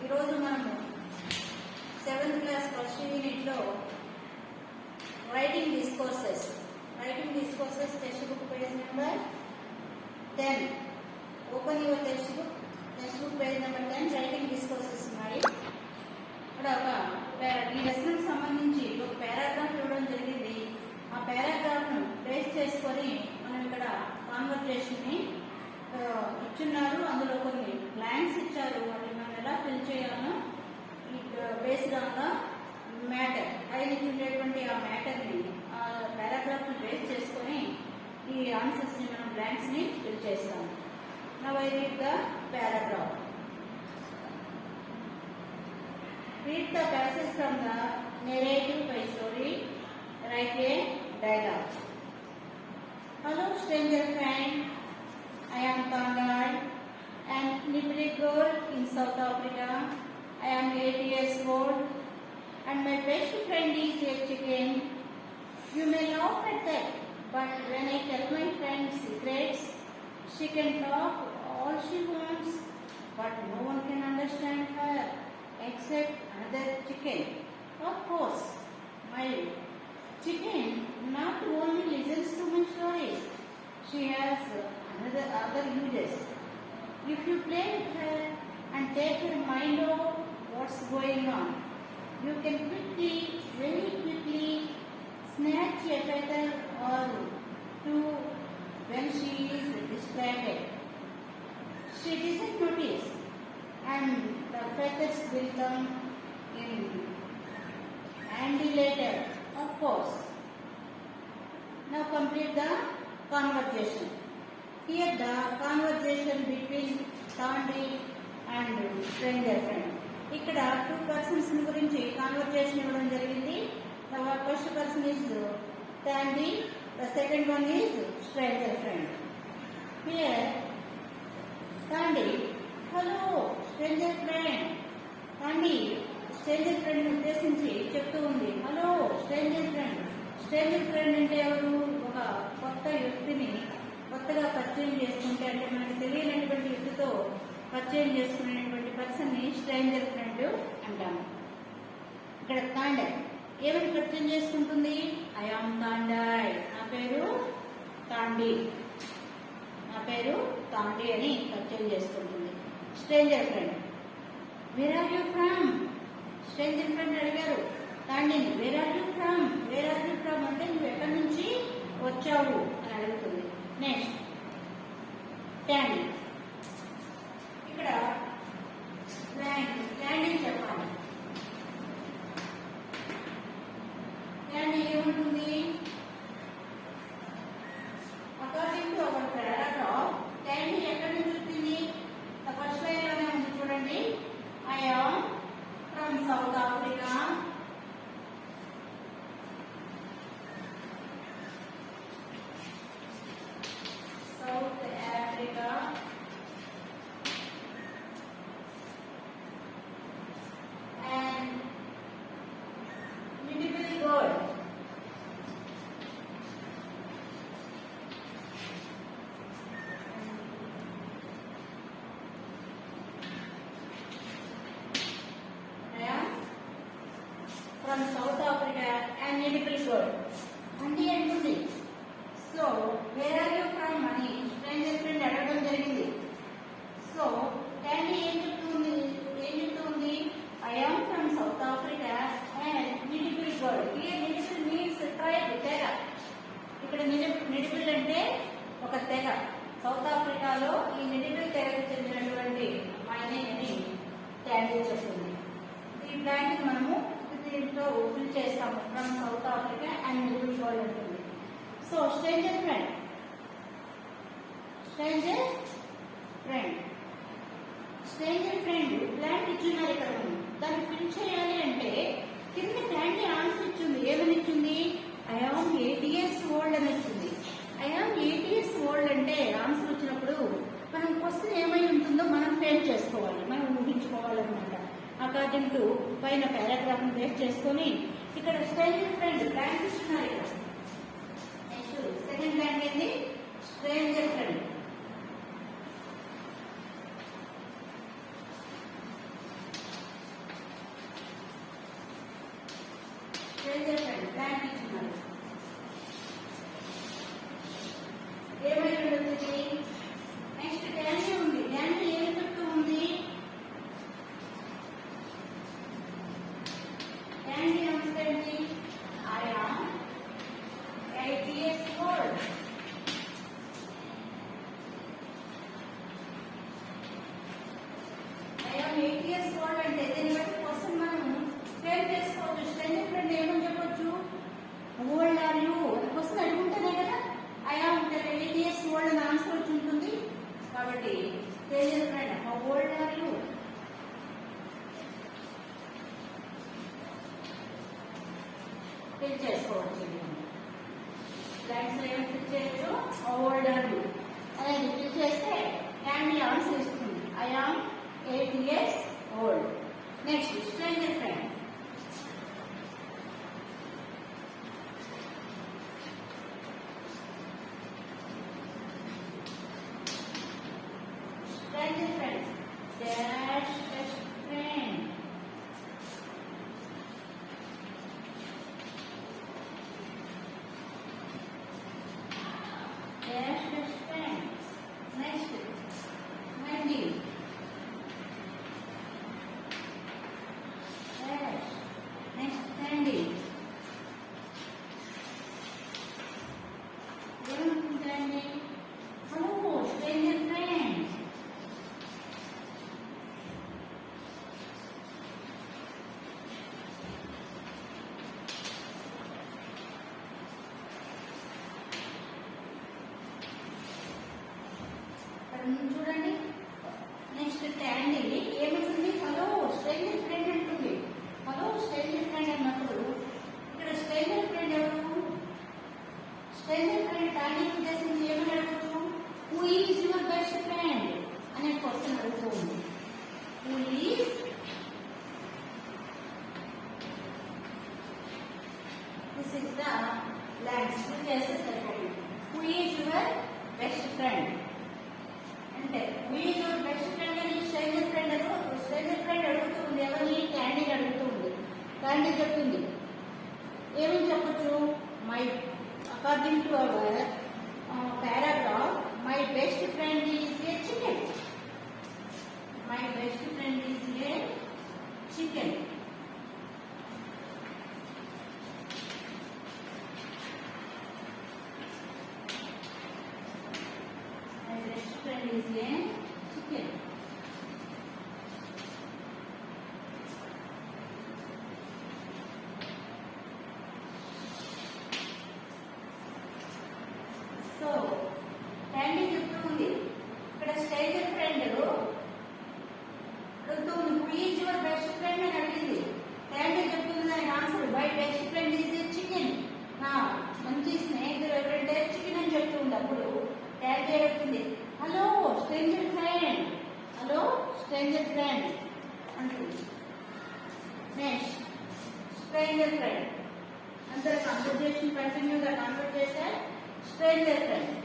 ఈరోజు మనము 7th class first యూనిట్లో writing discourses text book page number 10 open your textbook page number 10 writing discourses ఉన్నాయి. ఇక్కడ ఈ లెసన్కి సంబంధించి ఒక పారాగ్రాఫ్ ఇవ్వడం జరిగింది. ఆ పారాగ్రాఫ్ను బేస్ చేసుకొని మనం ఇక్కడ కాన్వర్జేషన్ని ఇచ్చున్నారు. అందులో కొన్ని బ్లాంక్స్ ఇచ్చారు. వాటిని మనం ఎలా ఫిల్ చేయాలో బేస్డ్ ఆన్ ద మ్యాటర్ పైన ఉండేటువంటి ఆ మ్యాటర్ని ఆ పారాగ్రాఫ్ని బేస్ చేసుకొని ఈ ఆన్సర్స్ని మనం బ్లాంక్స్ని ఫిల్ చేస్తాం. Now I read the paragraph. Read the passage from the narrative by story. Write a dialogue. Hello, stranger friend. I am Tandal and Nibli girl in South Africa. I am 8 years old and my best friend is a chicken. You may laugh at that, but when I tell my friend secrets, she can talk all she wants, but no one can understand her except another chicken. Of course, my chicken not only listens to my stories, she has other uses. If you play with her and take her mind off what's going on, you can very quickly snatch a feather or two when she is distracted. She doesn't notice and the feathers will come in handy later, of course. Now complete the conversation. Here the conversation between Tandy and stranger friend. ఇక్కడ 2 persons గురించి conversation ఇవ్వడం జరిగింది. The first person is Tandy, the second one is stranger friend. Here Tandy, hello stranger friend. Tandy stranger friend ఉద్దేశించి చెప్తూ ఉంది, hello stranger friend. Stranger friend అంటే ఎవరు? ఒక కొత్త వ్యక్తిని కొత్తగా పరిచయం చేసుకుంటే, అంటే మనకి తెలియనటువంటి వ్యక్తితో పరిచయం చేసుకునేటువంటి పర్సన్ని స్ట్రేంజర్ ఫ్రెండ్ అంటాము. ఇక్కడ తాండై ఏమని పరిచయం చేసుకుంటుంది? ఐ ఆమ్ తాండై, నా పేరు తాండి అని పరిచయం చేసుకుంటుంది. Stranger friend, where are you from? Stranger friend అడిగారు తాండిని, వేర్ ఆర్ యూ ఫ్రమ్ అంటే నువ్వు ఎక్కడి నుంచి వచ్చావు అని అడుగుతుంది. నెక్స్ట్ టాండీ, ఇక్కడ టాండీ చెప్పాలి. టాండీ ఏముంటుంది? According to our paragraph, Thandi ఎక్కడి నుంచి వచ్చింది? ఫస్ట్ లైన్ లోనే ఉంది చూడండి. I am from South Africa. From South Africa and medical girl. Aunty అంటుంది. So where are you from అని స్ట్రేంజర్ ఫ్రెండ్ అడగడం జరిగింది. సో టాండీ ఏం చెప్తుంది? I am from South Africa and Ndebele girl. Here Ndebele means tribe, తెగ. ఇక్కడ నిడిపిల్ అంటే ఒక తెగ. సౌత్ ఆఫ్రికాలో ఈ నిడిపిల్ తెగకు చెందినటువంటి అమ్మాయిని అని టాండీ చెప్తుంది. ఈ బ్లాంక్ మనము దీంట్లో ఫిల్ చేస్తాము. From South Africa and middle girl ఉంటుంది. సో స్ట్రేంజర్ ఫ్రెండ్ బ్లాంక్ ఇచ్చున్నారు ఇక్కడ. దాన్ని ఫిల్ చేయాలి అంటే కింద టాండీ ఆన్సర్ ఇచ్చింది. ఏమని ఇచ్చింది? ఐ ఆమ్ 8 years old అని ఇచ్చింది. ఐ ఆమ్ 8 years old అంటే ఆన్సర్ వచ్చినప్పుడు మనం క్వశ్చన్ ఏమై ఉంటుందో మనం ఫ్రేమ్ చేసుకోవాలి, మనం ఊహించుకోవాలన్నమాట. అకార్డింగ్ టు పైన పారాగ్రాఫ్ ని బేస్ చేసుకొని ఇక్కడ స్ట్రేంజర్ ఫ్రెండ్ బ్లాంక్ ఇస్తున్నారు. ఇక్కడ నెక్స్ట్ సెకండ్ బ్లాంక్ ఏంది? Stranger friend. 8 years ఓల్డ్ అంటే దీన్ని బట్టి క్వశ్చన్ మనం ఫ్రేమ్ చేసుకోవచ్చు. స్ట్రేంజర్ ఫ్రెండ్ ఏమని చెప్పొచ్చు? ఓల్డ్ ఆర్ యూ అని క్వశ్చన్ అడుగుంటేనే కదా ఐ ఆమ్ 8 years ఓల్డ్ అని ఆన్సర్ వచ్చి ఉంటుంది. కాబట్టి stranger friend how old are you? Fill చేసుకోవచ్చు. లైన్స్ ఏమి ఫిల్ చేయొచ్చు? హౌ ఓల్డ్ ఆర్ యూ అనేది ఫిల్ చేస్తే క్యాన్ బి ఆన్సర్ ఇస్తుంది. I am 8 years old. Next, stranger friend. Stranger friend. Dash best friend. Dash best friend. Next, Mandy. Next, Candy. Candy. Hello, stranger friend. చూడండి. Next Candy ఏమంటుంది? Hello stranger friend అంటుంది. Hello stranger friend అన్నప్పుడు ఇక్కడ stranger friend ఎవరు? Stranger friend Candy ఉద్దేశించి ఏమని అడగచ్చు? Who is your best friend అనే క్వశ్చన్ అడుగుతూ ఉంది. Who is this is the blanks చేస్తే సరిపోతుంది. Who is your best friend అంటే who is your best friend అని స్ట్రేంజర్ ఫ్రెండ్ అడుగుతూ ఉంది. ఎవరిని? క్యాండీని అడుగుతూ ఉంది. క్యాండీ చెప్తుంది. ఏమని చెప్పొచ్చు? My according to our paragraph my best friend is a chicken. My best friend is a chicken. My best friend is a chicken. So candy చెప్తూ ఉంది. ఇక్కడ స్ట్రేంజర్ ఫ్రెండ్ అడుగుతూ ఉంది. Who is your best friend అని అడిగింది. Candy చెప్తుంది దానికి answer my best friend is a chicken. నా మంచి స్నేహితుడు ఎవరంటే చికెన్ అని చెప్తూ ఉంది. అప్పుడు క్యాండీ అడుగుతుంది hello stranger friend. Hello stranger friend అంటుంది. నెక్స్ట్ స్ట్రేంజర్ ఫ్రెండ్ అందరూ కన్వర్జేషన్ కంటిన్యూగా కన్వర్ట్ చేస్తే స్ట్రేంజర్ ఫ్రెండ్.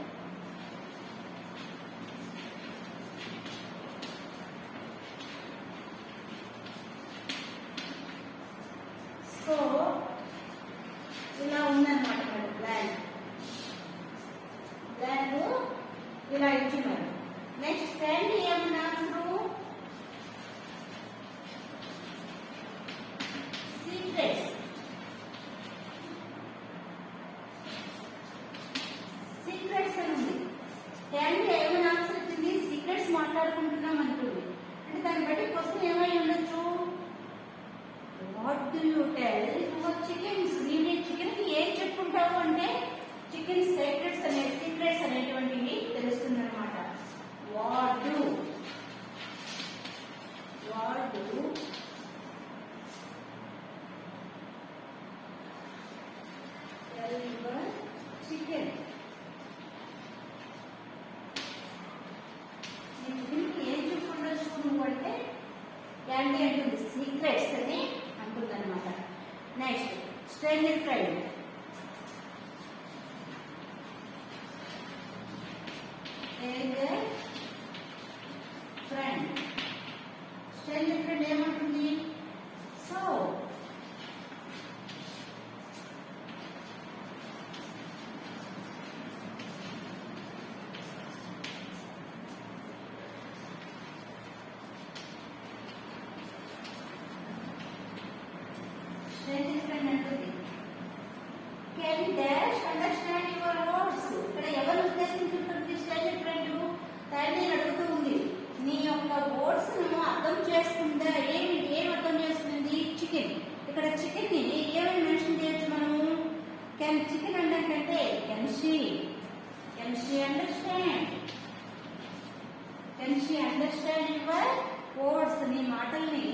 సో ఇలా ఉందన్నమాట మన బ్లాంక్ ఇలా ఇచ్చినారు. నెక్స్ట్ క్యాండీ ఏమన్నారు? సీక్రెట్స్. సీక్రెట్స్ అని ఉంది. క్యాండీ ఏమైనా ఆన్సర్ ఇచ్చింది? సీక్రెట్స్ మాట్లాడుకుంటున్నాం అంటుంది. అంటే దాన్ని బట్టి క్వశ్చన్ ఏమై ఉండొచ్చు? What do you tell your chickens? నీవు చికెన్ కి ఏం చెప్పుకుంటావు అంటే చికెన్ సీక్రెట్స్ అనేటువంటివి తెలుస్తుంది అనమాట. What do tell your chicken? ఏం చెప్పుకుండొచ్చు నువ్వు అంటే క్యాండీ అంటుంది సీక్రెట్స్ అని అంటుంది అనమాట. Next stranger friend. Stranger friend ఏమంటుంది? సో స్ట్రేంజర్ ఫ్రెండ్ అంటుంది can dash understand your words. ఇక్కడ ఎవరు ఉద్దేశించుంటుంది? స్ట్రేంజర్ ఫ్రెండ్ క్యాండీని అడుగుతూ ఉంది. నీ యొక్క వర్డ్స్ ను అర్థం చేసుకుంటూ చికెన్ అంటే can she understand your words, నీ మాటల్ని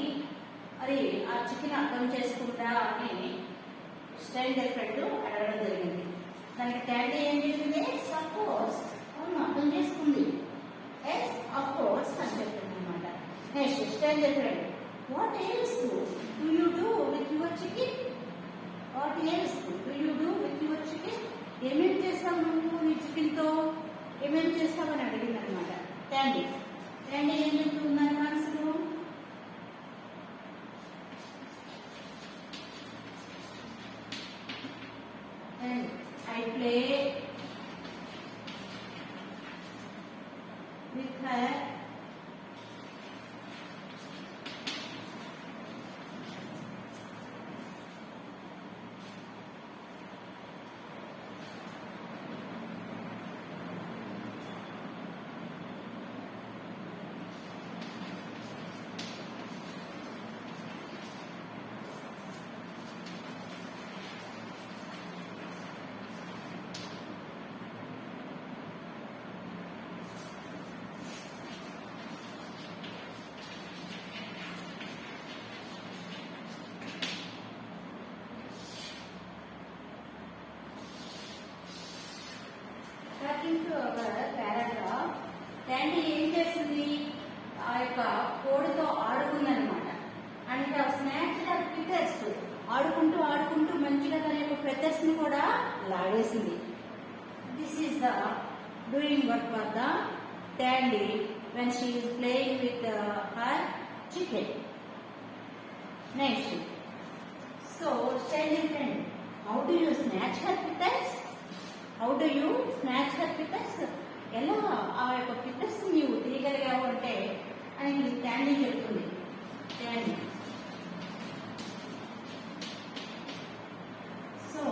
మరి ఆ చికెన్ అర్థం చేసుకుంటా అని స్ట్రేంజర్ ఫ్రెండ్ అడగడం జరిగింది. దానికి డాడీ ఏం చేసింది? సపోజ్, అవును అర్థం చేసుకుంది. ఎస్ ఆఫ్ కోర్స్ అని చెప్తుంది అనమాట. Next stranger friend, what else do you do with your chicken? What else do you do with your chicken? ఏమేమి చేస్తావు నువ్వు నీ చికెన్తో, ఏమేమి చేస్తావని అడిగింది అనమాట. డాడీ ఏం చెప్తున్నారు మనసులో? I play with her to our paragraph. Daddy ఏం చేస్తుంది? ఆ యొక్క కోడితో ఆడుకుందనమాట. అండ్ స్నాక్స్ ఫిటర్స్ ఆడుకుంటూ మంచిగా తన యొక్క ఫెదర్స్ ని కూడా లాగేసింది. This is the doing work for the daddy when she is playing with her chicken. Next, so stranger friend, how do you snatch her feathers? ఎలా ఆ యొక్క ఫిట్నెస్ నీవు తీయగలిగావు అంటే అని స్టాండింగ్ చెప్తుంది. Standing. So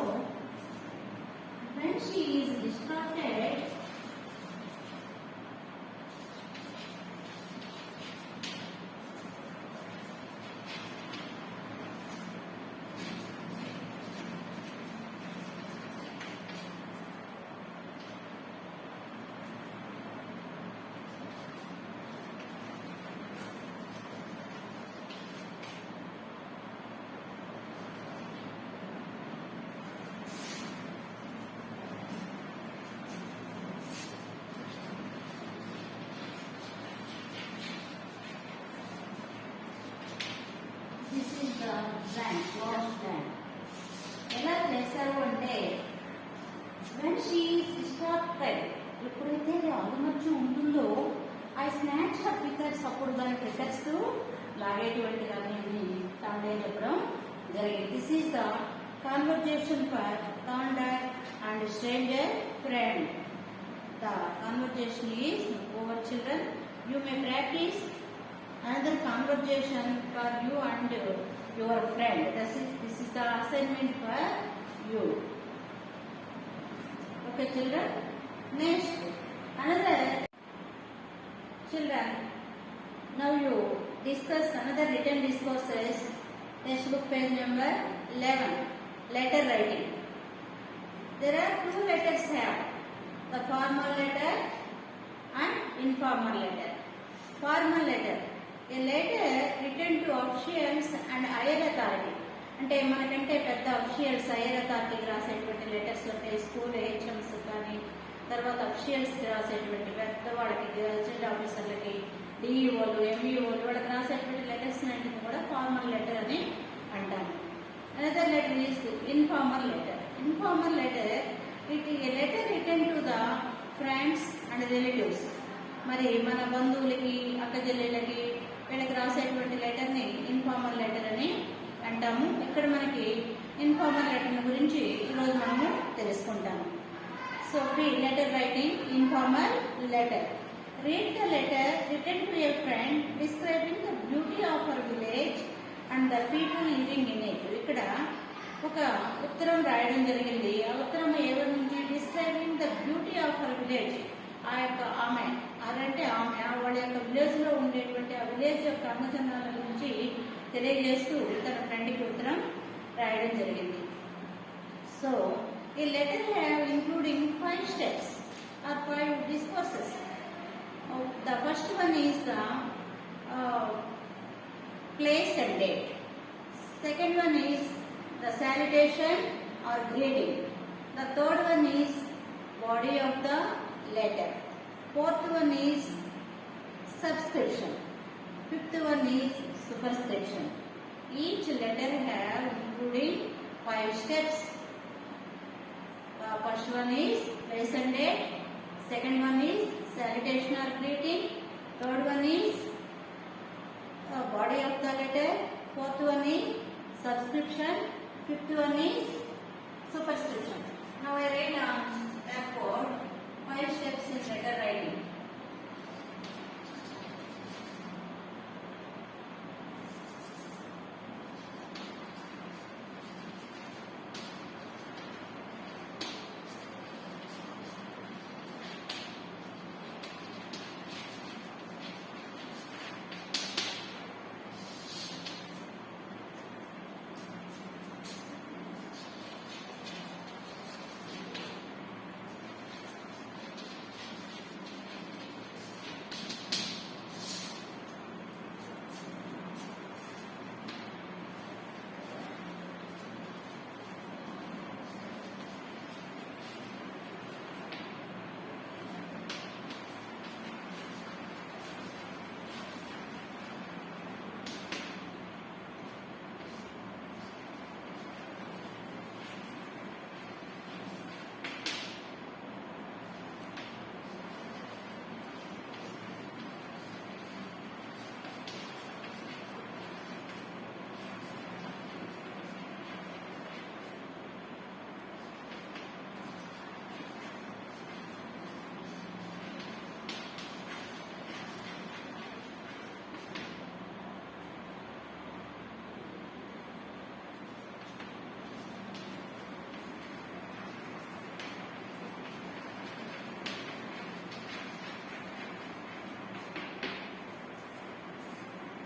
when she is distracted, this is the blank last blank. ఎలా చేశారు అంటే వెన్ షీ ఈస్ డిస్ట్రాక్టెడ్, ఎప్పుడైతే ఆలుమర్చి ఉంటుందో ఆ స్నాచ్ హర్ ఫిగర్స్, అప్పుడు దాని ఫిగర్స్ లాగేటువంటి దాన్ని తాండే చెప్పడం జరిగింది. This is the conversation for Thander and stranger friend. The conversation is over, children. You may practice another conversation for you and your friend. This is the assignment for you. Okay, children. Next, another children. Now you discuss another written discourses. Textbook page number 11. Letter writing. There are two letters here. The formal letter and informal letter. Formal letter, a letter written to officials and higher authority. అంటే మనకంటే పెద్ద officials hire అథారిటీకి రాసేటువంటి letters ఉంటాయి. School HMs కానీ, తర్వాత అఫీషియల్స్కి రాసేటువంటి పెద్దవాళ్ళకి, gazetted ఆఫీసర్లకి, డిఈఓలు, ఎంఈఓలు వాళ్ళకి రాసేటువంటి letters అన్నింటిని కూడా ఫార్మల్ లెటర్ అని అంటాము. Another letter is informal letter. Informal letter, it is a letter return to the friends and relatives. మరి మన బంధువులకి, అక్క చెల్లెళ్ళకి వీళ్ళకి రాసేటువంటి లెటర్ని ఇన్ఫార్మల్ లెటర్ అని అంటాము. ఇక్కడ మనకి ఇన్ఫార్మల్ లెటర్ గురించి ఈరోజు మనము తెలుసుకుంటాము. So letter writing, informal letter. Read the letter return to a friend describing the beauty of our village and the people living in it. ఇక్కడ ఒక ఉత్తరం రాయడం జరిగింది. ఆ ఉత్తరం ఎవరి నుంచి? Describing the beauty of our village. ఆ యొక్క ఆమె వాళ్ళ యొక్క విలేజ్ లో ఉండేటువంటి ఆ విలేజ్ యొక్క అందచందాల గురించి తెలియజేస్తూ తన ఫ్రెండ్కి ఉత్తరం రాయడం జరిగింది. So A letter have including 5 steps or 5 discourses. The first one is the place and date. Second one is the salutation or greeting. The third one is body of the letter. Fourth one is subscription. Fifth one is superscription. Each letter have including 5 steps. The first one is place and date. Second one is salutation or greeting. Third one is body of the letter. Fourth one is subscription. Fifth one is superscription. Now I write on blackboard 5 steps in letter writing.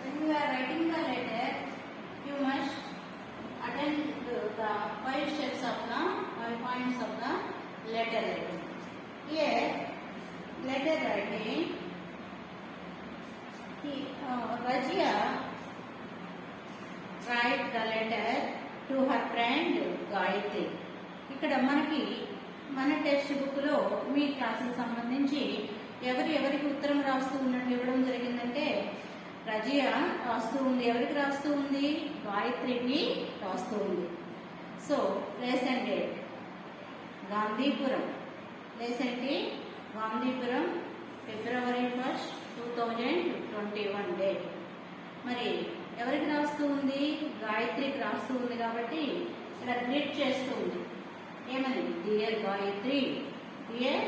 When you are writing the letter, you must attend to the 5 steps of the 5 points of the letter writing. Here, letter writing, Rajya write the letter to her friend Gayatri. ఇక్కడ మనకి మన text book లో మీ క్లాసులకు సంబంధించి ఎవరికి ఉత్తరం రాస్తూ ఉన్నట్టు ఇవ్వడం జరిగిందంటే రజియా రాస్తూ ఉంది. ఎవరికి రాస్తూ ఉంది? గాయత్రికి రాస్తూ ఉంది. So place and date Gandhipuram. Place అంటే గాంధీపురం, February 1st, 2021 డేట్. మరి ఎవరికి రాస్తూ ఉంది? గాయత్రికి రాస్తూ ఉంది కాబట్టి ఇక్కడ గ్రీట్ చేస్తూ ఉంది. ఏమని? Dear Gayatri, dear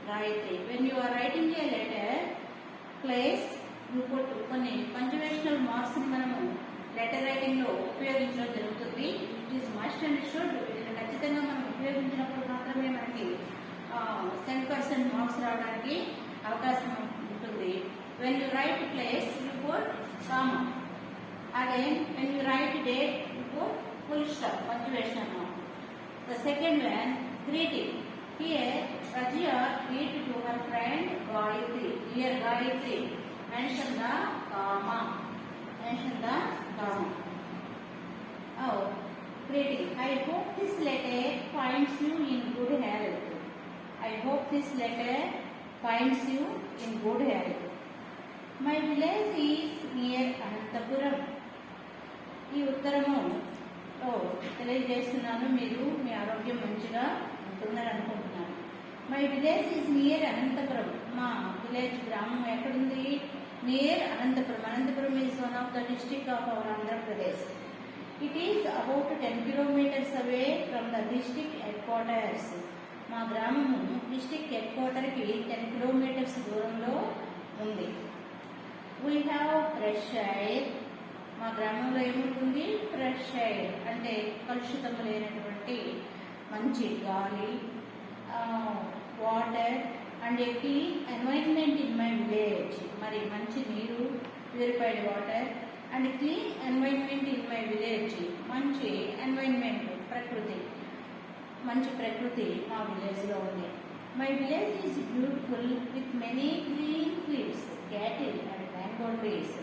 Gayatri. When you are writing a letter, place కొన్ని పంక్చువేషనల్ మార్క్స్ ని మనము లెటర్ రైటింగ్ లో ఉపయోగించడం జరుగుతుంది. It is must and should. ఇది ఖచ్చితంగా మనం ఉపయోగించినప్పుడు మాత్రమే మనకి 10% మార్క్స్ రావడానికి అవకాశం ఉంటుంది. When you write place, you put comma. Again when you write date, you put full stop, punctuational mark. The second one, greeting. Here, Rajya greet to her friend Gayatri. Dear Gayatri, mention the comma. Mention the comma. Oh, greeting. I hope this letter finds you in good health. I hope this letter finds you in good health. My village is near Anantapuram. ఈ ఉత్తరము తెలియజేస్తున్నాను, మీరు మీ ఆరోగ్యం మంచిగా ఉంటుందని అనుకుంటున్నాను. My village is near Anantapuram. మా village గ్రామం ఎక్కడుంది? Near Anantapuram. Anantapuram is one of the district of our Andhra Pradesh. It is about 10 kilometers away from the district headquarters. మా గ్రామము డిస్ట్రిక్ట్ హెడ్ క్వార్టర్కి 10 kilometers దూరంలో ఉంది. We have fresh air. మా గ్రామంలో ఏముంటుంది? ఫ్రెష్ ఎయిర్ అంటే కలుషితం లేనటువంటి మంచి గాలి, water and A clean environment in my village. మరి మంచి నీరు, purified water and clean environment in my village. మంచి ఎన్వైరన్మెంట్, ప్రకృతి. మంచి ప్రకృతి మా విలేజ్లో ఉంది. My village is beautiful with many green fields, cattle and mango trees.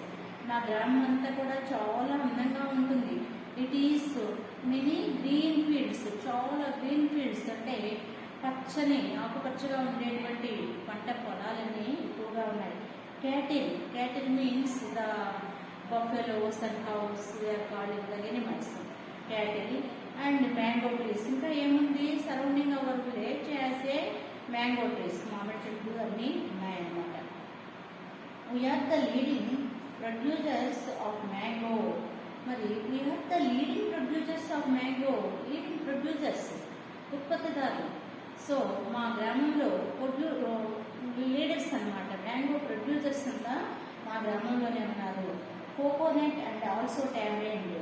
మా గ్రామం అంతా కూడా చాలా అందంగా ఉంటుంది. It is many green fields, చాలా గ్రీన్ ఫీల్డ్స్ అంటే పచ్చని ఆకుపచ్చగా ఉండేటువంటి పంట పొలాలన్నీ ఎక్కువగా ఉన్నాయి. Cattle means the buffaloes and cows are called in the animals. Cattle and mango trees. ఇంకా ఏముంది, surrounding our village as a mango trees, మామిడి చెట్లు అన్నీ ఉన్నాయన్నమాట. We are the leading producers of mango. మరి we are the leading producers of mango. Leading producers, ఉత్పత్తిదారులు. So మా గ్రామంలో లీడర్స్ అన్నమాట, మ్యాంగో ప్రొడ్యూసర్స్ అంతా మా గ్రామంలోనే ఉన్నారు. Coconut and also tamarind.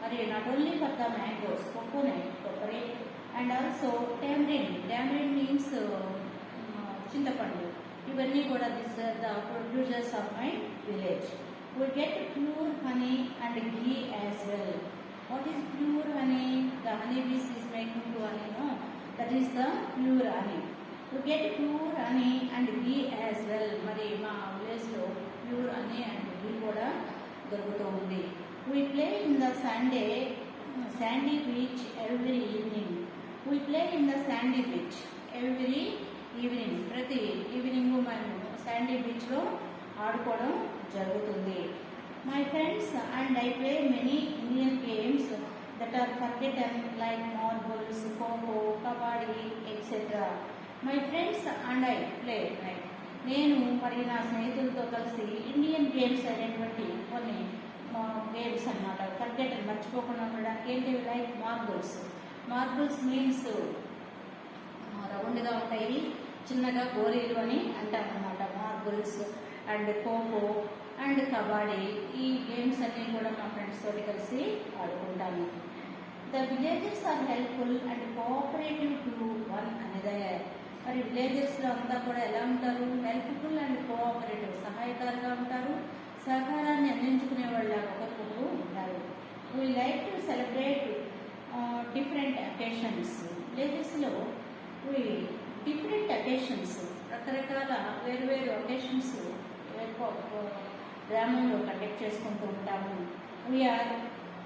మరి not only for the mangoes, కొబ్బరి అండ్ ఆల్సో టామరిండ్ మీన్స్ చింతపండు. ఇవన్నీ కూడా this are the producers of my village. We get pure honey and ghee as well. What is pure honey? The honey bees is making to honey, no? That is the pure honey. We get pure honey and ghee as well. మరి మా village లో pure honey and ghee కూడా దొరుకుతూ ఉంది. We play in the sandy beach every evening. We play in the sandy beach every evening. ప్రతి evening మేము sandy beach లో ఆడుకోవడం జరుగుతుంది. My friends and I play many Indian games that are forgotten like marbles, kho kho, kabaddi etcetera. My friends and I play like, నేను మరియు నా స్నేహితులతో కలిసి ఇండియన్ గేమ్స్ అనేటువంటి కొన్ని గేమ్స్ అన్నమాట. ఫర్గెటన్, మర్చిపోకుండా ఉండడానికి ఏంటి, లైక్ మార్బుల్స్ మీన్స్ రౌండ్గా ఉంటాయి, చిన్నగా గోళీలు అని అంటాం అన్నమాట. Marbles and kho kho and kabaddi, ఈ గేమ్స్ అన్నీ కూడా మా ఫ్రెండ్స్ తోటి కలిసి ఆడుకుంటాము. The villages are helpful and cooperative to one another. మరి విలేజెస్లో అంతా కూడా ఎలా ఉంటారు, హెల్ప్ఫుల్ అండ్ కోఆపరేటివ్, సహాయకారుగా ఉంటారు, సహకారాన్ని అందించుకునే వాళ్ళ ఒకరికొకరు ఉంటారు. We like to celebrate different occasions. విలేజెస్లో డిఫరెంట్ అకేషన్స్, రకరకాల వేరు అకేషన్స్ గ్రామంలో కండక్ట్ చేసుకుంటూ ఉంటాము. We are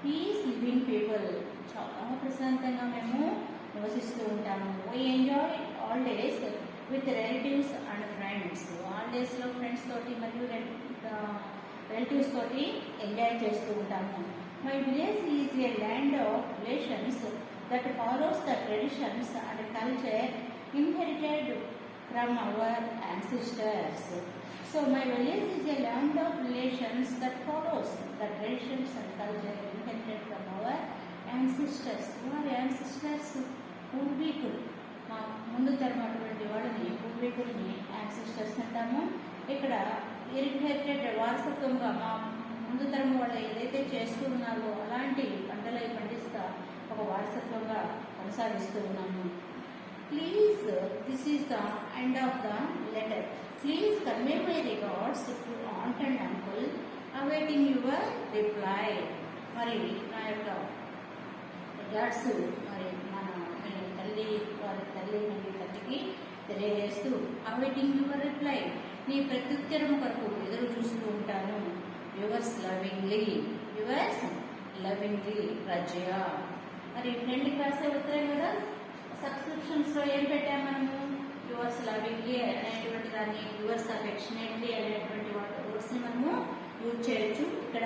peace living people. చాలా ప్రశాంతంగా మేము నివసిస్తూ ఉంటాము. We enjoy holidays with relatives and friends. హాలిడేస్లో ఫ్రెండ్స్ తోటి మరియు రిలేటివ్స్ తోటి ఎంజాయ్ చేస్తూ ఉంటాము. My village is a land of relations that follows the traditions and culture inherited from our ancestors. So my village is a land of relations that follows the traditions and culture inherited from our ancestors. Our ancestors, పూర్వీకులు, మా ముందు తరం అటువంటి వాళ్ళని పూర్వీకుల్ని ancestors అంటాము. ఇక్కడ inherited, వారసత్వంగా మా ముందు తరం వాళ్ళు ఏదైతే చేస్తూ ఉన్నారో అలాంటి పంటలు పండిస్తా ఒక వారసత్వంగా కొనసాగిస్తూ ఉన్నాము. Please, this is the end of the letter. Please convey my regards to aunt and uncle, awaiting your reply. మరి నా యొక్క రిగార్డ్స్ మరి మన వారి తల్లి మరియు తండ్రికి తెలియజేస్తూ, awaiting your reply, నీ ప్రత్యుత్తరం కొరకు ఎదురు చూస్తూ ఉంటాను. Yours lovingly Rajya. మరి ఫ్రెండ్కి రాసే ఉత్తరం కదా. సబ్స్క్రిప్షన్స్లో ఏం పెట్టాము మనము, యువర్స్ లవింగ్లీ అనేటువంటి దాన్ని, యువర్స్ అఫెక్షనేట్లీ అనేటువంటి వర్డ్స్ని మనము యూజ్ చేయొచ్చు. ఇక్కడ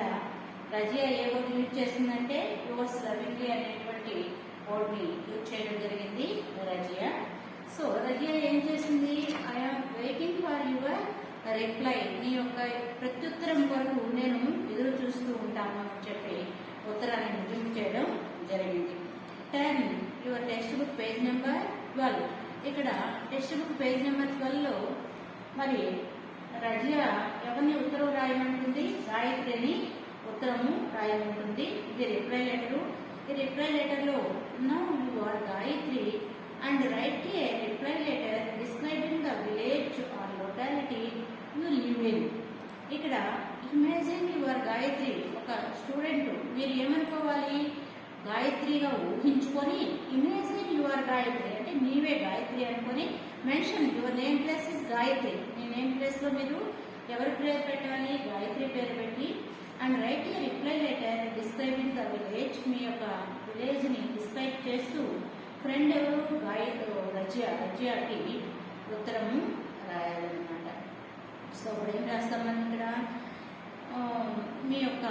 రజియా ఏ వర్డ్ యూజ్ చేసిందంటే యువర్స్ లవింగ్లీ అనేటువంటి వర్డ్ని యూజ్ చేయడం జరిగింది రజియా. సో రజియా ఏం చేసింది, I'm waiting for your reply, నీ యొక్క ప్రత్యుత్తరం కొరకు నేను ఎదురు చూస్తూ ఉంటాను అని చెప్పి ఉత్తరాన్ని ముగింపు చేయడం జరిగింది. 10 your textbook page number 12. ఇక్కడ టెక్స్ట్ బుక్ పేజ్ నెంబర్ 12లో మరి రజియా ఎవరిని ఉత్తరం రాయమంటుంది, గాయత్రిని ఉత్తరము రాయమంటుంది. ఇది రిప్లై లెటరు. ఈ రిప్లై లెటర్లో now you are Gayatri and write a reply letter describing the village or locality you live in. ఇక్కడ ఇమాజిన్ యువర్ గాయత్రి, ఒక స్టూడెంట్, మీరు ఏమనుకోవాలి, గాయత్రిగా ఊహించుకొని ఇమేజిన్ యువర్ గాయత్రి అంటే నీవే గాయత్రి అనుకొని mention your name place is Gayatri. మీ నేమ్ ప్లేస్లో మీరు ఎవరి పేరు పెట్టాలి, గాయత్రి పేరు పెట్టి and write a reply letter describing the village. మీ యొక్క విలేజ్ని డిస్క్రైబ్ చేస్తూ ఫ్రెండ్ ఎవరు రజియాకి ఉత్తరము రాయాలన్నమాట. సో ఇప్పుడు ఏం రాస్తాం మనం ఇక్కడ మీ యొక్క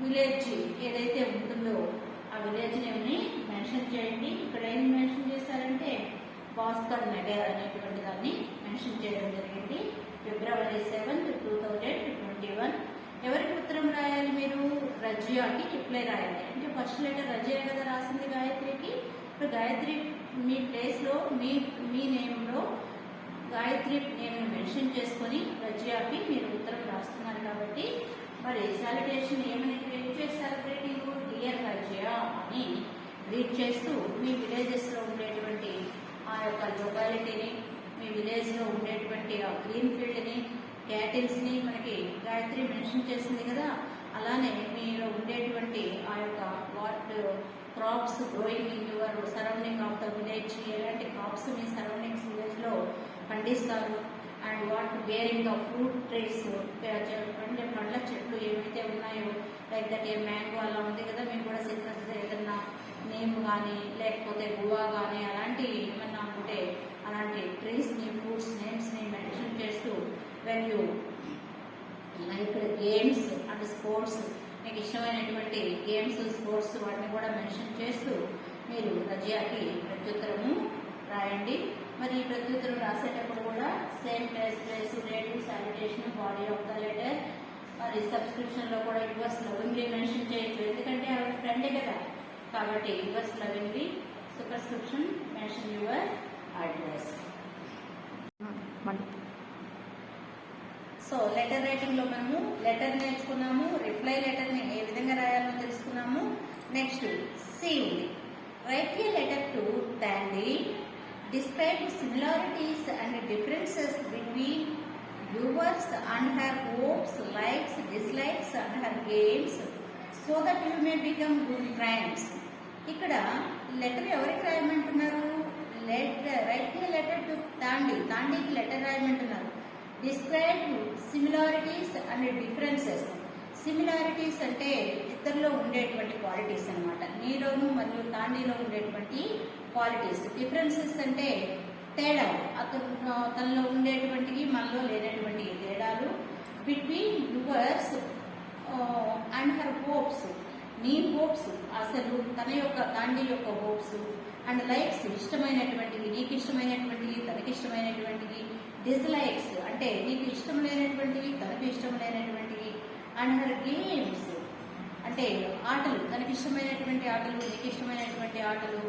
విలేజ్ ఏదైతే ఉంటుందో ఆ విలేజ్ నేమ్ని మెన్షన్ చేయండి. ఇక్కడ ఏం మెన్షన్ చేశారంటే భాస్కర్ నగర్ అనేటువంటి దాన్ని మెన్షన్ చేయడం జరిగింది. February 7th, 2021. ఎవరికి ఉత్తరం రాయాలి మీరు? రజియాకి రిప్లై రాయాలి. అంటే ఫస్ట్ లెటర్ రజియా కదా రాసింది గాయత్రికి. ఇప్పుడు గాయత్రి మీ ప్లేస్లో మీ నేమ్లో గాయత్రి నేమ్ని మెన్షన్ చేసుకొని రజియాకి మీరు ఉత్తరం రాస్తున్నారు కాబట్టి మరి సాలిటేషన్ ఏమని క్రియేట్ చేస్తారు? గ్రీటింగ్ డియర్ రజియా అని గ్రీట్ చేస్తూ మీ విలేజెస్లో ఉండేటువంటి ఆ యొక్క లొకాలిటీని, మీ విలేజ్లో ఉండేటువంటి ఆ గ్రీన్ ఫీల్డ్ని, క్యాటిల్స్ని మనకి గాయత్రి మెన్షన్ చేసింది కదా. అలానే మీలో ఉండేటువంటి ఆ యొక్క what crops growing in your surrounding of the village, ఎలాంటి క్రాప్స్ మీ సరౌండింగ్స్ విలేజ్లో పండిస్తారు and what bearing the fruit trees అంటే పండ్ల చెట్లు ఏవైతే ఉన్నాయో లైక్ దట్ ఏ మ్యాంగో అలా ఉంది కదా. మీకు కూడా సిట్రస్ ఏదన్నా నేమ్ కానీ లేకపోతే గువా కానీ అలాంటి ఏమన్నా ఉంటే అలాంటి ట్రీస్ని ఫ్రూట్స్ నేమ్స్ని మెన్షన్ చేస్తూ వెన్ యూ ఇక్కడ గేమ్స్ అండ్ స్పోర్ట్స్ మీకు ఇష్టమైనటువంటి గేమ్స్ స్పోర్ట్స్ వాటిని కూడా మెన్షన్ చేస్తూ మీరు రజియాకి ప్రత్యుత్తరము రాయండి. మరి ఈ ప్రత్యుత్తరం రాసేటప్పుడు కూడా same place date salutation body of the letter. మరి సబ్స్క్రిప్షన్లో కూడా యువర్స్ లవింగ్లీ మెన్షన్ చేయొచ్చు, ఎందుకంటే ఆవిడ ఫ్రెండే కదా కాబట్టి yours lovingly subscription mention your address. So letter రైటింగ్లో మనము లెటర్ నేర్చుకున్నాము, రిప్లై లెటర్ని ఏ విధంగా రాయాలో తెలుసుకున్నాము. నెక్స్ట్ సి ఉంది. Write a letter to Thandi. Describe similarities and differences between viewers and her hopes, likes, dislikes and her games so that you may become good friends. ఇక్కడ లెటర్ ఎవరికి రాయమంటున్నారు? రైట్ ఏ లెటర్ టు తాండీకి letter రాయమంటున్నారు. Describe similarities and differences. Similarities అంటే ఇద్దరిలో ఉండేటువంటి qualities అనమాట, నీలోను మరియు తాండీలో ఉండేటువంటి క్వాలిటీస్. డిఫరెన్సెస్ అంటే తేడాలు, తనలో ఉండేటువంటివి మనలో లేనటువంటి తేడాలు. Between yours and her hopes, నీ హోప్స్ అసలు తన యొక్క తాండీ యొక్క హోప్స్ అండ్ లైక్స్ ఇష్టమైనటువంటివి, నీకు ఇష్టమైనటువంటివి తనకి ఇష్టమైనటువంటివి. డిస్లైక్స్ అంటే నీకు ఇష్టం లేనటువంటివి తనకు ఇష్టం లేనటువంటివి. అండ్ హర్ గేమ్స్ అంటే ఆటలు, తనకి ఇష్టమైనటువంటి ఆటలు నీకు ఇష్టమైనటువంటి ఆటలు.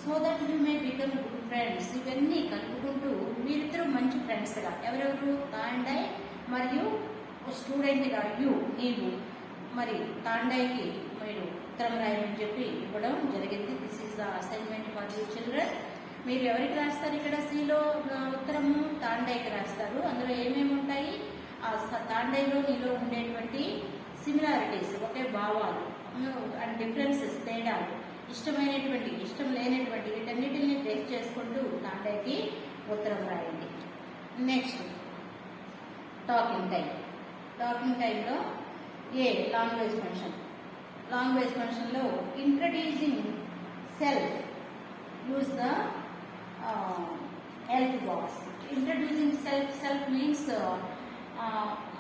So that you may become good friends. ఇవన్నీ కలుపుకుంటూ మీరిద్దరూ మంచి ఫ్రెండ్స్గా, ఎవరెవరు? తాండై మరియు స్టూడెంట్గా నీవు మరి తాండైకి మీరు ఉత్తరం రాయమని చెప్పి ఇవ్వడం జరిగింది. This is the assignment for you children. మీరు ఎవరికి రాస్తారు? ఇక్కడ సిలో ఉత్తరము తాండైకి రాస్తారు. అందులో ఏమేమి ఉంటాయి? ఆ తాండైలో నీలో ఉండేటువంటి సిమిలారిటీస్ ఒకే భావాలు అండ్ డిఫరెన్సెస్ తేడాలు, ఇష్టమైనటువంటి ఇష్టం లేనటువంటి వీటన్నిటిని బేస్ చేసుకుంటూ తాండైకి ఉత్తరం రాయండి. Next talking time. టాకింగ్ టైంలో లాంగ్వేజ్ ఫంక్షన్. లాంగ్వేజ్ ఫంక్షన్లో introducing self use the help box. Introducing self means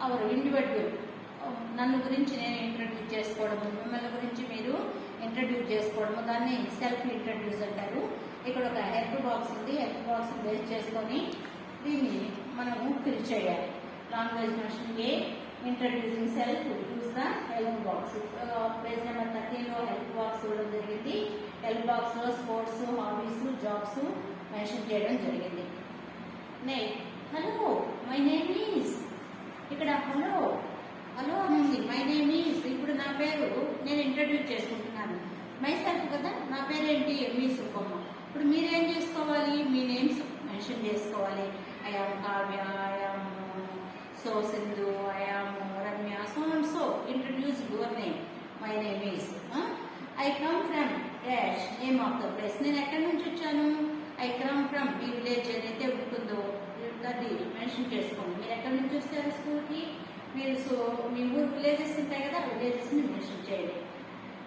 hour individual. నన్ను గురించి నేను ఇంట్రడ్యూస్ చేసుకోవడము, మిమ్మల్ని గురించి మీరు ఇంట్రడ్యూస్ చేసుకోవడము, దాన్ని సెల్ఫ్ ఇంట్రడ్యూస్ అంటారు. ఇక్కడ ఒక హెల్ప్ బాక్స్ ఉంది. హెల్ప్ బాక్స్ బేస్ చేసుకొని దీన్ని మనము ఫిల్ చేయాలి. Language function introducing self use the help box. Page number 13లో హెల్ప్ బాక్స్ ఇవ్వడం జరిగింది. హెల్ప్ బాక్స్లో స్పోర్ట్స్, హాబీస్, జాబ్స్ మెన్షన్ చేయడం జరిగింది. హలో మై నేమ్ ఈజ్, ఇక్కడ హలో అని ఉంది. మై నేమ్ ఈజ్, ఇప్పుడు నా పేరు నేను ఇంట్రడ్యూస్ చేసుకుంటున్నాను. మై సెల్ఫ్ కదా, నా పేరేంటి? ఎంఈ సుబ్బమ్మ. ఇప్పుడు మీరేం చేసుకోవాలి? మీ నేమ్స్ మెన్షన్ చేసుకోవాలి. I am Kavya, I am so Sindhu, I am Ramya, so and so. Introduce your name. My name is. I come from dash name of the place. నేను ఎక్కడి నుంచి వచ్చాను? I come from me village ఏదైతే ఉంటుందో దాన్ని mention చేసుకోండి. మీరు ఎక్కడి నుంచి వస్తారు స్కూల్కి? మీరు సో మీ ఊరు విలేజెస్ ఉంటాయి కదా, విలేజెస్ని మెన్షన్ చేయండి.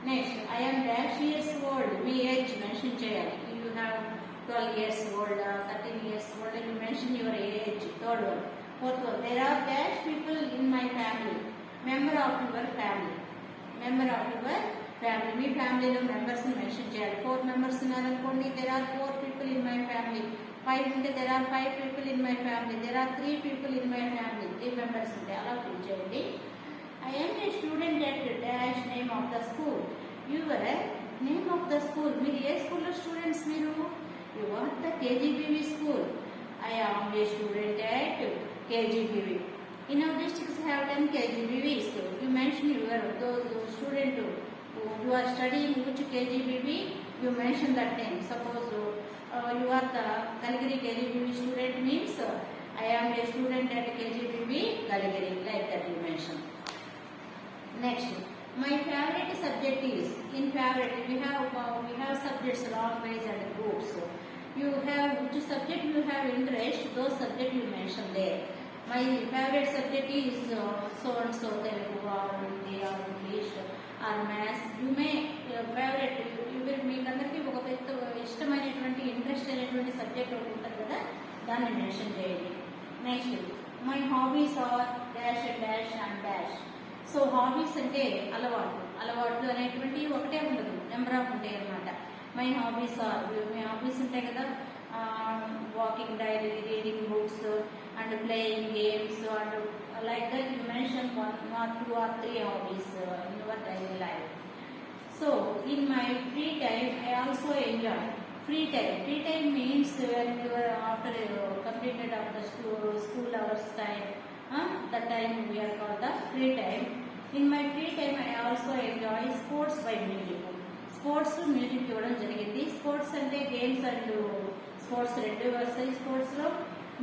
Next I am dash years old. Me age mention చేయాలి. You have 12 years old, 13 years old, and you mention your age. Third one. Fourth one. There are dash people in my family. Member of your family. Member of your family. మీ ఫ్యామిలీలో మెంబర్స్ని mention చేయాలి. 4 members ఉన్నారనుకోండి, there are 4 people in my family. 5 ఉంటే there are 5 people in my family. There are 3 people in my family. 3 members ఉంటే అలా fill చేయండి. I am a student at dash name of the school. Your name of the school. మీరు ఏ స్కూల్లో students మీరు? You are the KGBV school. I am a student at KGBV. In our districts have done KGBV. So you mention your those student who you are studying which KGBV. You mention that name. Suppose you are the Kaligiri KGBV student means I am a student at KGBV Kaligiri. Like that you mention. Next, my favorite subject is in favorite. We have subjects language and groups. You have which subject you have interest, those subject you mention there. My favorite subject is so and so, Telugu or Hindi or English or maths. You may favorite you will మీకు అందరికీ ఒక పెద్ద ఇష్టమైనటువంటి interest అయినటువంటి subject ఒకటి ఉంటుంది కదా, దాన్ని మెన్షన్ చేయండి. Next my hobbies are dash and dash and dash. So hobbies అంటే అలవాట్లు అనేటువంటి ఒకటే ఉండదు, నెంబర్ ఆఫ్ ఉంటాయి అన్నమాట. మై హాబీస్ ఆర్, మీ హాబీస్ ఉంటాయి కదా, walking daily, reading books and playing games and like that you mention 1 or 2 or 3 hobbies in your daily life. So in my free time I also enjoy. Free time means when you are after completed of the school hours time, that time we are called the free time. In my free time I also enjoy sports by music. Sports music ఇవ్వడం జరిగింది. Sports అంటే games and sports రెండు వస్తాయి. స్పోర్ట్స్లో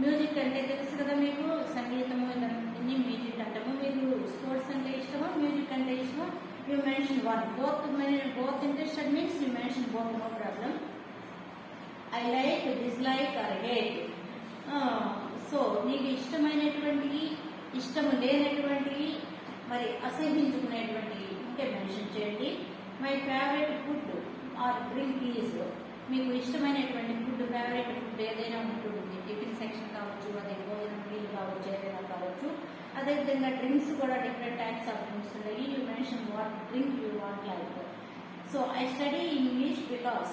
music అంటే తెలుసు కదా మీకు, సంగీతము ఇవన్నీ మ్యూజిక్ అంటాము. మీకు స్పోర్ట్స్ అంటే ఇష్టమా, మ్యూజిక్ అంటే ఇష్టమా? You mention one. Both interested means you mention both, no problem. I like, dislike or hate. So మీకు ఇష్టమైనటువంటివి, ఇష్టము లేనటువంటివి, మరి అసహించుకునేటువంటివి ఉంటే మెన్షన్ చేయండి. My favourite food or drink is. మీకు ఇష్టమైనటువంటి ఫుడ్, ఫేవరెట్ ఫుడ్ ఏదైనా ఉంటుంది, టిఫిన్ సెక్షన్ కావచ్చు, అదే భోజనం మీల్ కావచ్చు, ఏదైనా కావచ్చు. అదేవిధంగా డ్రింక్స్ కూడా డిఫరెంట్ టైప్స్ ఆఫ్ డ్రింక్స్ ఉన్నాయి. You mention what drink you want like. So I study English because,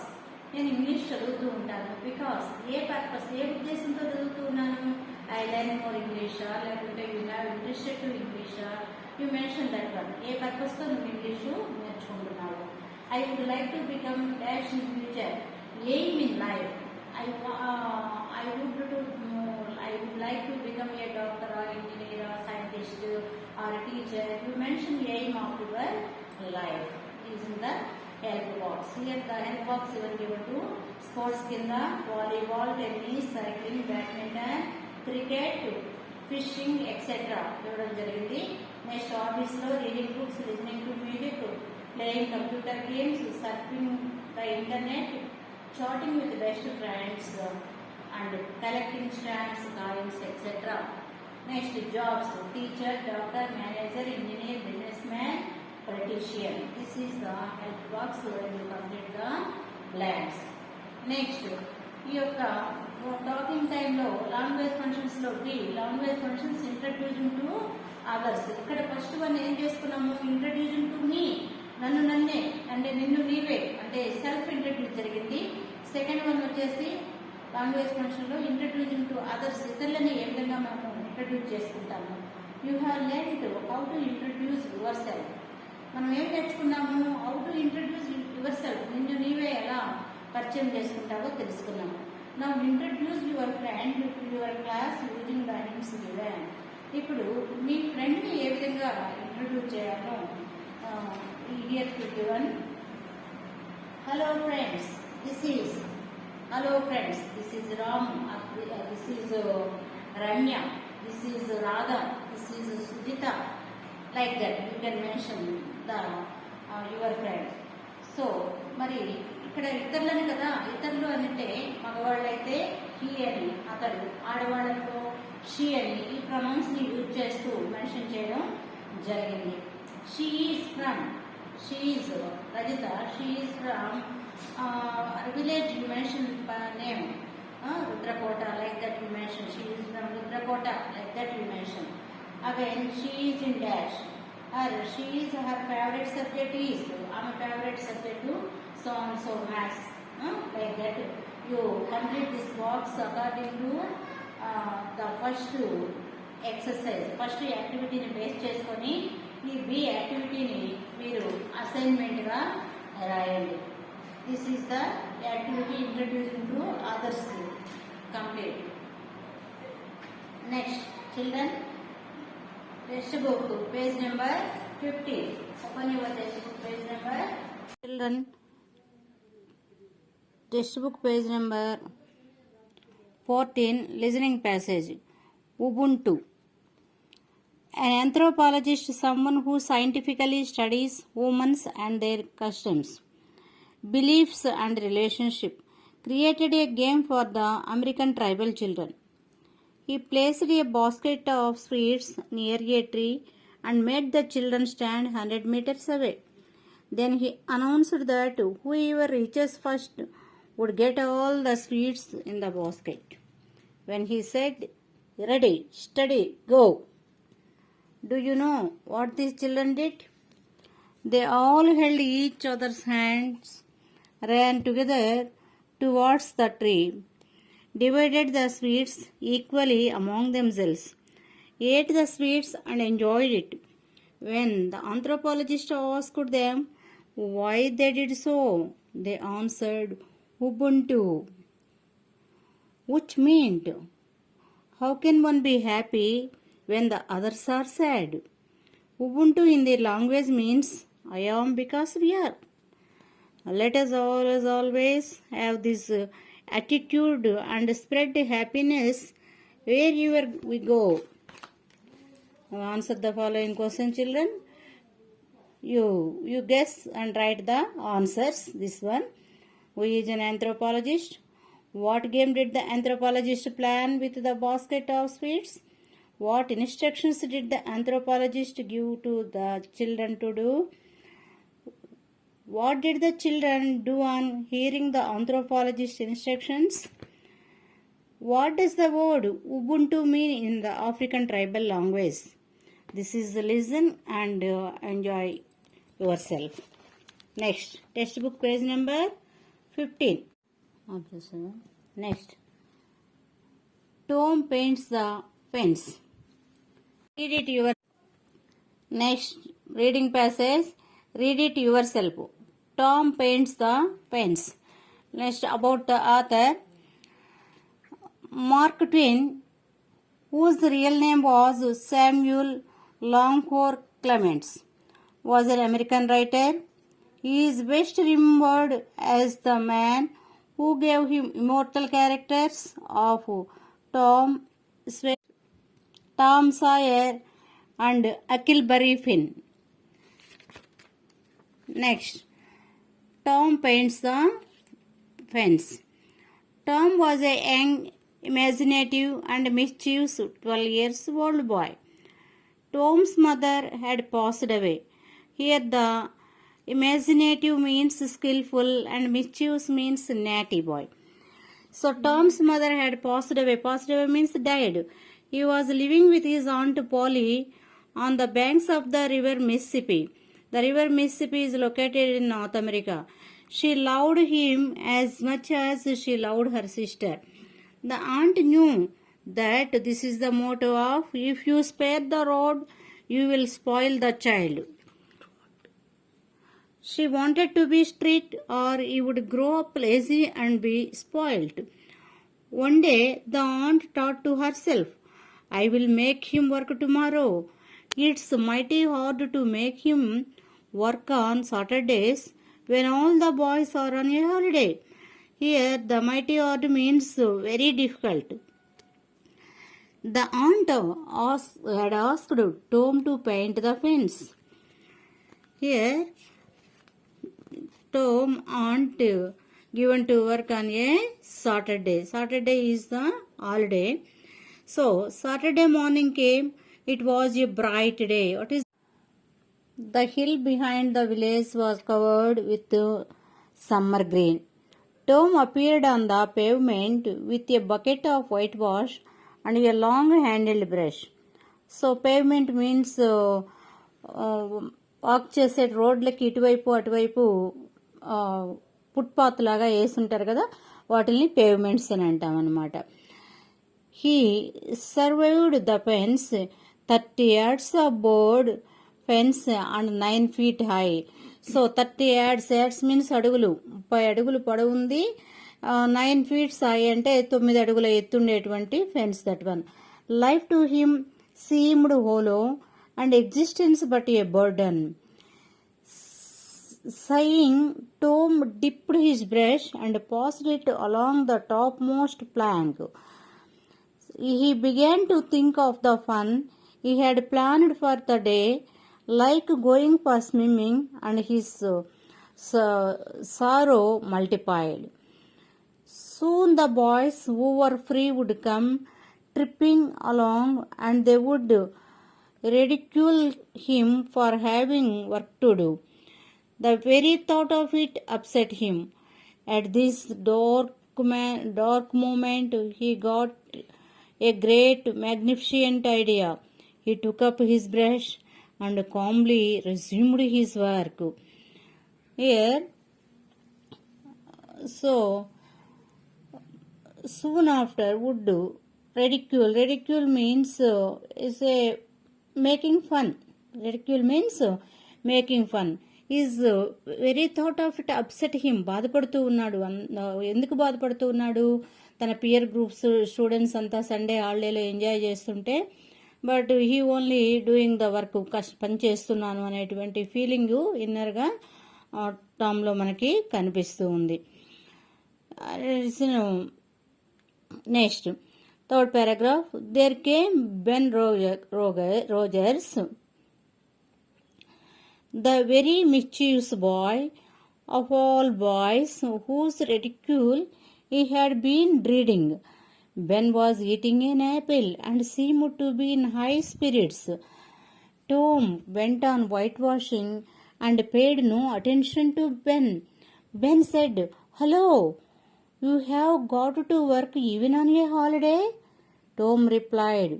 నేను ఇంగ్లీష్ చదువుతూ ఉంటాను. బికాస్ ఏ పర్పస్, ఏ ఉద్దేశంతో చదువుతూ ఉన్నాను? ఐ లెర్న్ మోర్ ఇంగ్లీషా, లేకుంటే యూ హ్యావ్ ఇంట్రెస్టెడ్ టు ఇంగ్లీషా, యూ మెన్షన్ దట్ వన్. ఏ పర్పస్తో నువ్వు ఇంగ్లీషు నేర్చుకుంటున్నావు? I would like to become dash in future. Aim in life. I would like to become a doctor or engineer or scientist or a teacher. You mention aim of your life is in the help box. Here the help box you are given to sports kinda volleyball, tennis, cycling, badminton, cricket, fishing, etc. ఇవ్వడం జరిగింది. Next hobbies లో reading books, listening to music, playing computer games, surfing the internet, chatting with best friends and collecting stamps, coins, etcetera. Next jobs, teacher, doctor, manager, engineer, business man, politician. This is the help box when you complete the blanks. Next ఈ యొక్క talking టైంలో language ఫంక్షన్స్లో language functions introducing to others. ఇక్కడ first one ఏం చేసుకున్నాము? Introducing to me, నన్ను నన్నే అంటే నిన్ను నీవే అంటే సెల్ఫ్ ఇంట్రడ్యూస్ జరిగింది. సెకండ్ వన్ వచ్చేసి లాంగ్వేజ్ ఫంక్షన్లో ఇంట్రడ్యూసింగ్ టు అదర్స్, ఇతరులని ఏ విధంగా మనము ఇంట్రడ్యూస్ చేసుకుంటాము. You have learned how to introduce your self. మనం ఏం నేర్చుకున్నాము? How to introduce your self, నిన్ను నీవే ఎలా పరిచయం చేసుకుంటావో తెలుసుకున్నాము. Now introduce your friend to your class using the names given. ఇప్పుడు మీ ఫ్రెండ్ని ఏ విధంగా ఇంట్రడ్యూస్ చేయాలో here to given. Hello friends, this is Ram, this is Ranya, this is Radha, this is Sujita. Like that you can mention the your friend. So మరి ఇక్కడ ఇతరులని కదా, ఇతరులు అంటే మగవాళ్ళు అయితే హీ అని, అతడు, ఆడవాళ్ళతో షీ అని ఈ ప్రొనౌన్స్ ని యూజ్ చేస్తూ మెన్షన్ చేయడం జరిగింది. She is from, she is Rajitha, she is from village you mention name Rudrakota, like that you mentioned. She is from Rudrakota, like that you mentioned. Again, she is in dash. She is, her favorite subject is, I'm a favorite subject to so and so maths. Like that you complete this box according to the first exercise. First activity ni base cheskoni ee B activity ni meeru assignment ga rayandi. This is the activity introduced into others. Complete. Next, children, textbook page number 50. Open your textbook page number. Children, textbook page number 14. Listening passage. Ubuntu. An anthropologist is someone who scientifically studies humans and their customs, beliefs and relationship, created a game for the American tribal children. He placed a basket of sweets near a tree and made the children stand 100 meters away. Then he announced that whoever reaches first would get all the sweets in the basket. When he said, "Ready, steady, go," do you know what these children did? They all held each other's hands, ran together towards the tree, divided the sweets equally among themselves, ate the sweets and enjoyed it. When the anthropologist asked them why they did so, they answered Ubuntu, which meant, how can one be happy when the others are sad? Ubuntu in their language means I am because we are. Let us always have this attitude and spread happiness wherever we go. Answer the following question, children. You guess and write the answers. This one. Who is an anthropologist? What game did the anthropologist plan with the basket of sweets? What instructions did the anthropologist give to the children to do? What did the children do on hearing the anthropologist's instructions? What does the word Ubuntu mean in the African tribal language? This is listen and enjoy yourself. Next, textbook page number 15. Next, Tom paints the fence. Read it your. Next, reading passage. Read it yourself. Tom paints the fence. Next, about the author. Mark Twain, whose real name was Samuel Longfellow Clements, was an American writer. He is best remembered as the man who gave him immortal characters of Tom Sawyer and Huckleberry Finn. Next, Tom paints the fence. Tom was a young, imaginative and mischievous 12 years old boy. Tom's mother had passed away. Here the imaginative means skillful and mischievous means naughty boy. So Tom's mother had passed away. Passed away means died. He was living with his aunt Polly on the banks of the river Mississippi. The river Mississippi is located in North America. She loved him as much as she loved her sister. The aunt knew that this is the motto of if you spare the rod, you will spoil the child. She wanted to be strict or he would grow up lazy and be spoiled. One day the aunt thought to herself, I will make him work tomorrow. It's mighty hard to make him work on Saturdays when all the boys are on a holiday. Here the mighty hard means very difficult. The aunt had asked Tom to paint the fence. Here Tom aunt given to work on a Saturday. Saturday is the holiday. So Saturday morning came. It was a bright day. What is the hill behind the village was covered with summer green. Tom appeared on the pavement with a bucket of whitewash and a long handled brush. So pavement means walk చేసే రోడ్లకి ఇటువైపు అటువైపు footpath లాగా వేసుంటారు కదా, వాటిని pavements అని అంటాం అనమాట. He survived the fence 30 yards of board fence and 9 feet high. So 30 yards means అడుగులు, 30 అడుగులు పొడవు ఉంది. 9 feet high అంటే 9 అడుగుల ఎత్తుండేటువంటి fence. That one life to him seemed hollow and existence but a burden. Sighing, Tom dipped his brush and passed it along the topmost plank. He began to think of the fun he had planned for the day, like going for swimming, and his sorrow multiplied. Soon the boys who were free would come tripping along, and they would ridicule him for having work to do. The very thought of it upset him. At this dark moment, he got a great, magnificent idea. He took up his brush and calmly resumed his work. Here, so soon after would ridicule. Ridicule means is a making fun. Ridicule means making fun. Is very thought of it upset him. బాధపడుతూ ఉన్నాడు. ఎందుకు బాధపడుతూ ఉన్నాడు? తన pear groups students అంతా Sunday హాలిడేలో enjoy చేస్తుంటే, but he only doing the work, పని చేస్తున్నాను అనేటువంటి ఫీలింగ్ ఇన్నర్గా టామ్లో మనకి కనిపిస్తూ ఉంది. Next third paragraph, there came Ben Rogers, the very mischievous boy of all boys, whose ridicule he had been dreading. Ben was eating an apple and seemed to be in high spirits. Tom went on whitewashing and paid no attention to Ben. Ben said, "Hello, you have got to work even on a holiday?" Tom replied,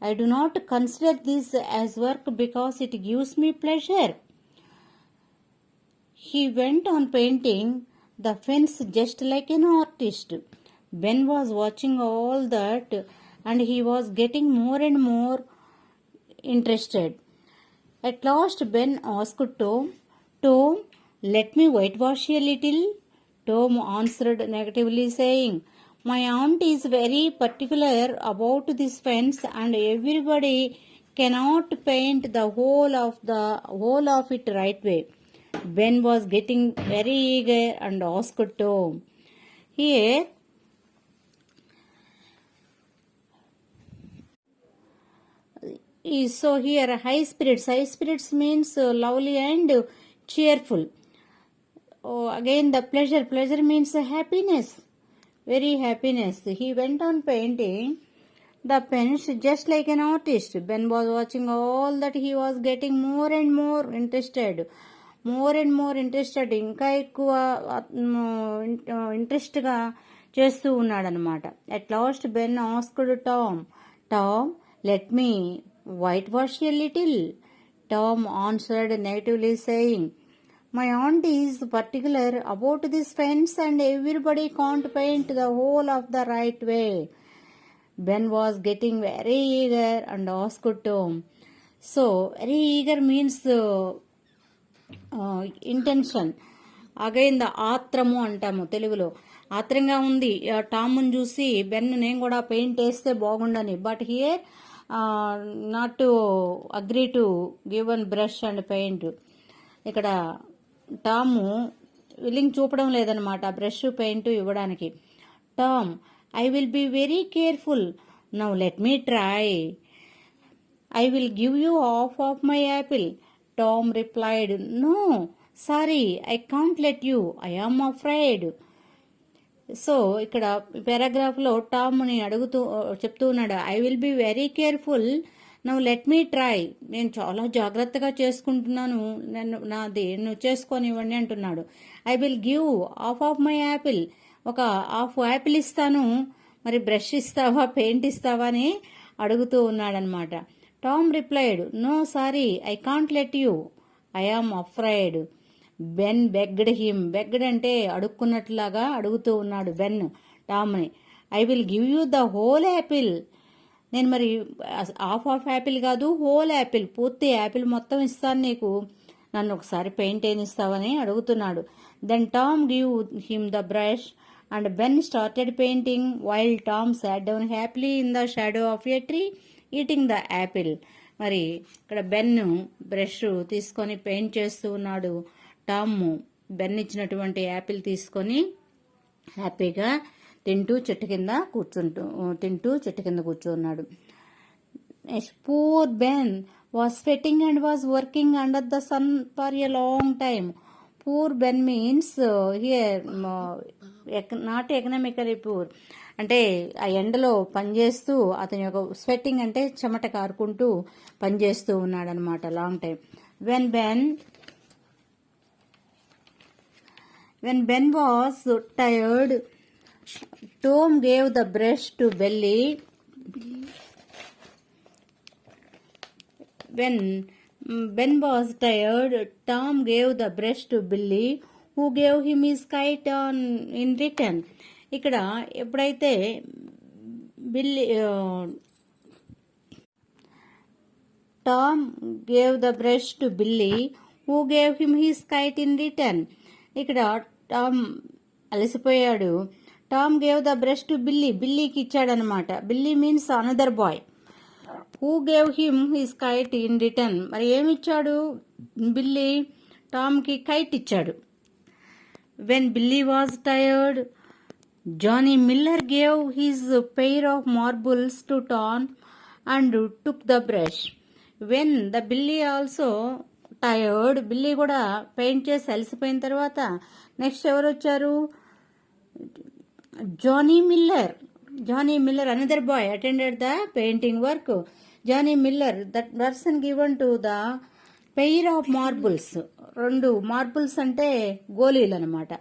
"I do not consider this as work because it gives me pleasure." He went on painting the fence just like an artist. Ben was watching all that and he was getting more and more interested. At last Ben asked Tom, "Let me whitewash a little?" Tom answered negatively, saying, "My aunt is very particular about this fence and everybody cannot paint the whole of it right way." Ben was getting very eager and asked Tom. Here, high spirits. High spirits means lovely and cheerful. Again the pleasure. Pleasure means happiness. Very happiness. He went on painting the fence just like an artist. Ben was watching all that. He was getting more and more interested. ఇంకా ఎక్కువ ఇంట్రెస్ట్గా చేస్తూ ఉన్నాడనమాట. At last Ben asked Tom, "Let me whitewash a little?" Tom answered negatively, saying, "My aunt is particular about this fence and everybody can't paint the whole of the right way." Ben was getting very eager and asked Tom. So, very eager means intention. Again the ఆత్రము అంటాము తెలుగులో. ఆత్రంగా ఉంది టామ్ని చూసి Ben, నేను కూడా paint వేస్తే బాగుండని. But here not to agree to give one brush and paint. ఇక్కడ టాము విల్లింగ్ చూపడం లేదనమాట బ్రష్ పెయింట్ ఇవ్వడానికి. Tom, "I will be very careful. Now let me try. I will give you half of my apple." Tom replied, "No, sorry, I can't let you, I am afraid. So ఇక్కడ పారాగ్రాఫ్లో టామ్ని చెప్తూ ఉన్నాడు, I will be very careful, now let me try. నేను చాలా జాగ్రత్తగా చేసుకుంటున్నాను, నువ్వు చేసుకొనివ్వండి అంటున్నాడు. I will give half of my apple, ఒక హాఫ్ యాపిల్ ఇస్తాను, మరి బ్రష్ ఇస్తావా, పెయింట్ ఇస్తావా అని అడుగుతూ ఉన్నాడనమాట. Tom replied, no sorry, I can't let you, I am afraid. Ben begged him, begged అంటే అడుక్కున్నట్లాగా అడుగుతూ ఉన్నాడు బెన్ టామ్ని. I will give you the whole apple, నేను మరి హాఫ్ ఆఫ్ యాపిల్ కాదు, హోల్ యాపిల్, పూర్తి యాపిల్ మొత్తం ఇస్తాను నీకు, నన్ను ఒకసారి పెయింట్ ఇస్తావని అడుగుతున్నాడు. Then Tom give him the brush and Ben started painting while Tom sat down happily in the shadow of a tree eating the apple. మరి ఇక్కడ బెన్ బ్రష్ తీసుకొని పెయింట్ చేస్తూ ఉన్నాడు. టామ్ బెన్ ఇచ్చినటువంటి యాపిల్ తీసుకొని హ్యాపీగా తింటూ చెట్టు కింద కూర్చున్నాడు. Poor Ben was sweating and was working under the son for a long time. Poor Ben means here not economically poor, అంటే ఆ ఎండలో పనిచేస్తూ అతని యొక్క స్వెట్టింగ్ అంటే చెమట కారుకుంటూ పనిచేస్తూ ఉన్నాడనమాట long time. When Ben was tired, Tom gave the brush to Billy. When Ben was tired, Tom gave the brush to Billy, who gave him his kite in return. ఇక్కడ ఎప్పుడైతే Tom gave the brush to Billy, who gave him his kite in return. ఇక్కడ Tom అలసిపోయాడు. Tom gave the brush to Billy, బిల్లీకి ఇచ్చాడనమాట. Billy means another boy. Who gave him his kite in return, మరి ఏమిచ్చాడు Billy? టామ్కి kite ఇచ్చాడు. When Billy was tired, Johnny Miller gave his pair of marbles to Tom and took the brush. When the Billy also tired, Billy కూడా paint చేసి అలసిపోయిన తర్వాత next ఎవరు వచ్చారు? Johnny Miller another boy attended the painting work. Johnny Miller, that person given to the pair of marbles. 2 marbles అంటే గోళీలు అనమాట.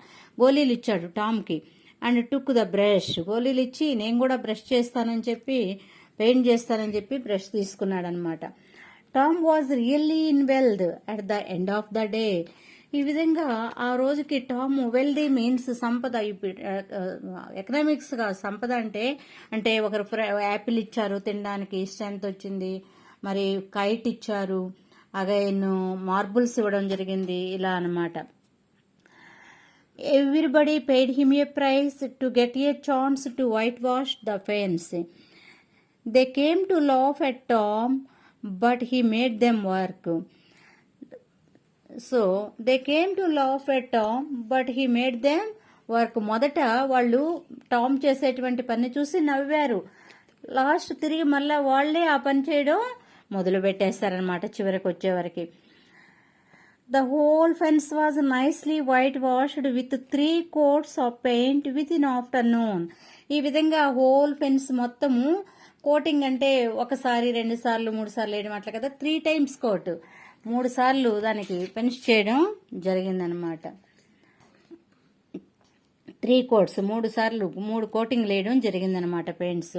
గోళీలు ఇచ్చాడు టామ్కి. అండ్ టుక్ ద బ్రష్, గోళీలు ఇచ్చి నేను కూడా బ్రష్ చేస్తానని చెప్పి, పెయింట్ చేస్తానని చెప్పి బ్రష్ తీసుకున్నాడు అనమాట. Tom was really in wealth at the end of the day. ఈ విధంగా ఆ రోజుకి టామ్, వెల్దీ మీన్స్ సంపద. ఎకనామిక్స్ గా సంపద అంటే ఒకరు యాపిల్ ఇచ్చారు తినడానికి, స్ట్రెంత్ వచ్చింది, మరి కైట్ ఇచ్చారు, అగైన్ మార్బుల్స్ ఇవ్వడం జరిగింది, ఇలా అనమాట. Everybody paid him a price to get a chance to white wash the fence. They came to laugh at Tom but he made them work. So they came to laugh at Tom but he made them work. మొదట వాళ్ళు Tom చేసేటువంటి పని చూసి నవ్వారు. Last తిరిగి మళ్ళా వాళ్లే ఆ పని చేయడం మొదలు పెట్టేస్తారనమాట చివరికి వచ్చేవరకు. The whole fence was nicely whitewashed with 3 coats of paint within afternoon. ఈ విధంగా హోల్ ఫెన్స్ మొత్తము, కోటింగ్ అంటే 1 సారి 2 సార్లు 3 సార్లు వేయడం అట్లా కదా, 3 times కోట్, 3 సార్లు దానికి ఫినిష్ చేయడం జరిగిందనమాట. 3 coats, 3 సార్లు 3 కోటింగ్ వేయడం జరిగిందనమాట పెయింట్స్.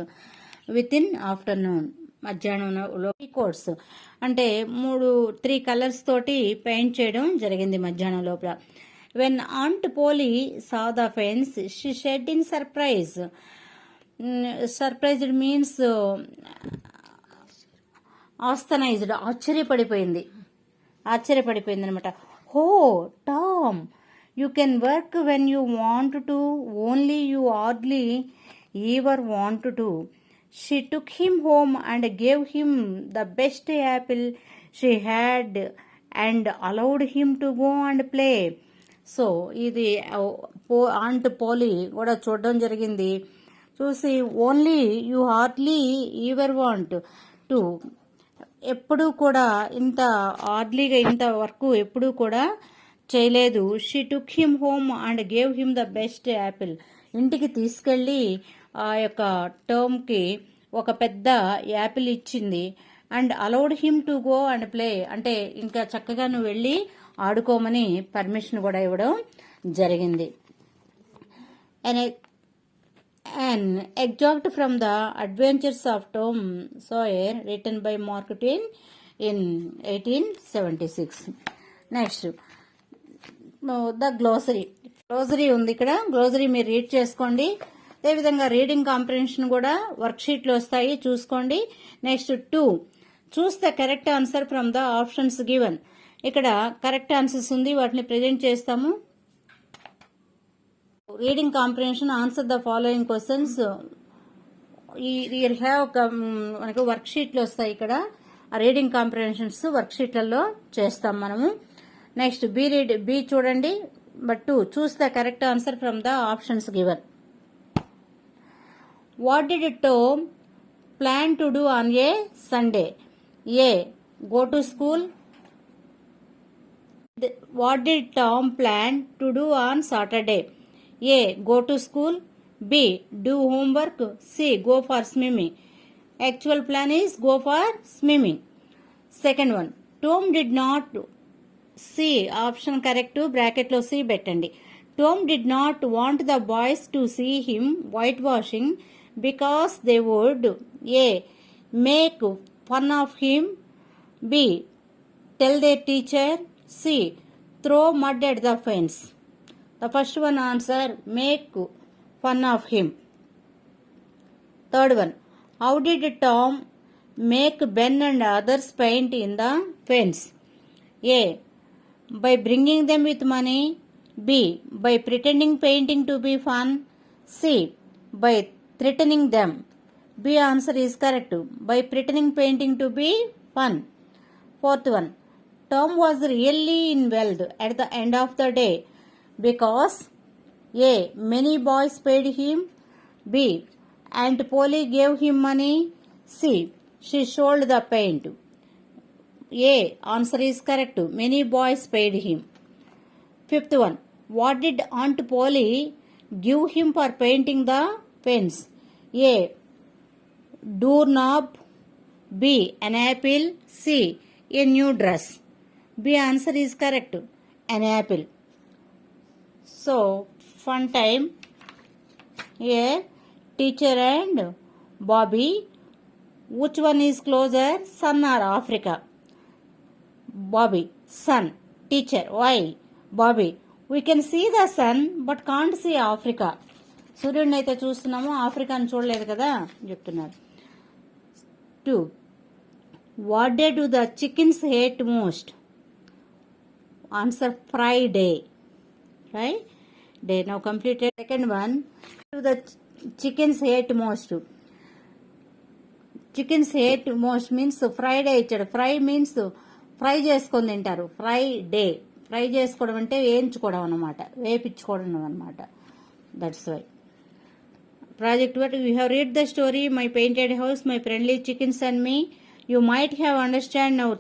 విత్ ఇన్ ఆఫ్టర్నూన్, మధ్యాహ్నంలో 3 coats అంటే 3 కలర్స్ తోటి పెయింట్ చేయడం జరిగింది మధ్యాహ్నం లోపల. When aunt Polly saw the fence she shed in surprise. Surprised means astonished, ఆశ్చర్యపడిపోయింది అనమాట. Oh Tom, you can work when you want to, only you hardly ever want to. She took him home and gave him the best apple she had and allowed him to go and play. So ఇది aunt Polly కూడా చూడడం జరిగింది. చూసి only you hardly ever want to, ఎప్పుడూ కూడా ఇంత హార్డ్లీగా ఇంత వర్క్ ఎప్పుడూ కూడా చేయలేదు. She took him home and gave him the best Apple. ఇంటికి తీసుకెళ్ళి ఆ యొక్క టర్మ్కి ఒక పెద్ద యాపిల్ ఇచ్చింది. And allowed him to go and play, అంటే ఇంకా చక్కగా నువ్వు వెళ్ళి ఆడుకోమని పర్మిషన్ కూడా ఇవ్వడం జరిగింది. An excerpt from the Adventures of Tom Sawyer written by Mark Twain in 1876. Next the glossary ఉంది ఇక్కడ. గ్లోసరీ మీరు రీడ్ చేసుకోండి. అదేవిధంగా రీడింగ్ కాంప్రిహెన్షన్ కూడా వర్క్షీట్లో వస్తాయి, చూసుకోండి. Next 2, choose the correct answer from the options given. ఇక్కడ కరెక్ట్ ఆన్సర్స్ ఉంది, వాటిని ప్రజెంట్ చేస్తాము. Reading comprehension, answer the following questions. మనకు వర్క్షీట్లు వస్తాయి ఇక్కడ. ఆ రీడింగ్ కాంప్రిహెన్షన్స్ వర్క్షీట్లలో చేస్తాం మనము. నెక్స్ట్ బి చూడండి. But 2, choose the correct answer from the options given. What did Tom plan to do on a Sunday? A, go to school. What did Tom plan to do on Saturday? A, go to school. B, do homework. C, go for swimming. Actual plan is go for swimming. Second one, Tom did not. C, option correct, bracket lo C bettandi. Tom did not want the boys to see him whitewashing because they would A, make fun of him. B, tell their teacher. C, throw mud at the fence. The first one answer, make fun of him. Third one, how did Tom make Ben and others paint in the fence? A, by bringing them with money. B, by pretending painting to be fun. C, by threatening them. B answer is correct, by pretending painting to be fun. Fourth one, Tom was really in wealth at the end of the day because A, many boys paid him. B, Aunt Polly gave him money. C, she sold the paint. A answer is correct, many boys paid him. Fifth one, what did Aunt Polly give him for painting the fence? A, doorknob. B, an apple. C, a new dress. B answer is correct, an apple. So, fun time. A, teacher and Bobby. Which one is closer, sun or Africa? Bobby, sun. Teacher, why? Bobby, we can see the sun but can't see Africa. సూర్యుడిని అయితే చూస్తున్నాము, ఆఫ్రికాని చూడలేదు కదా చెప్తున్నారు. 2, what day do the chickens hate most? Answer, Friday. Right? Day now completed. Second one, do the chickens hate most? Chickens hate most means Friday ఇచ్చాడు. Fry means fry చేసుకొని తింటారు. Friday, fry చేసుకోవడం అంటే వేయించుకోవడం అనమాట, వేపించుకోవడం అనమాట. That's why. Project what you have read the story My Painted House, My Friendly Chickens and Me. You might have understand now.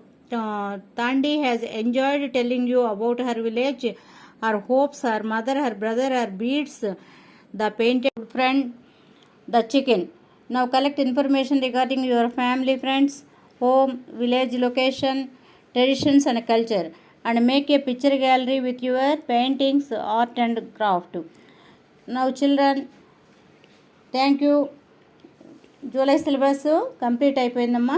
Thandi has enjoyed telling you about her village, her hopes, her mother, her brother, her beads, the painted friend, the chicken. Now collect information regarding your family, friends, home, village location, traditions and culture, and make a picture gallery with your paintings, art and craft. Now children, thank you. July syllabus complete అయిపోయిందమ్మా.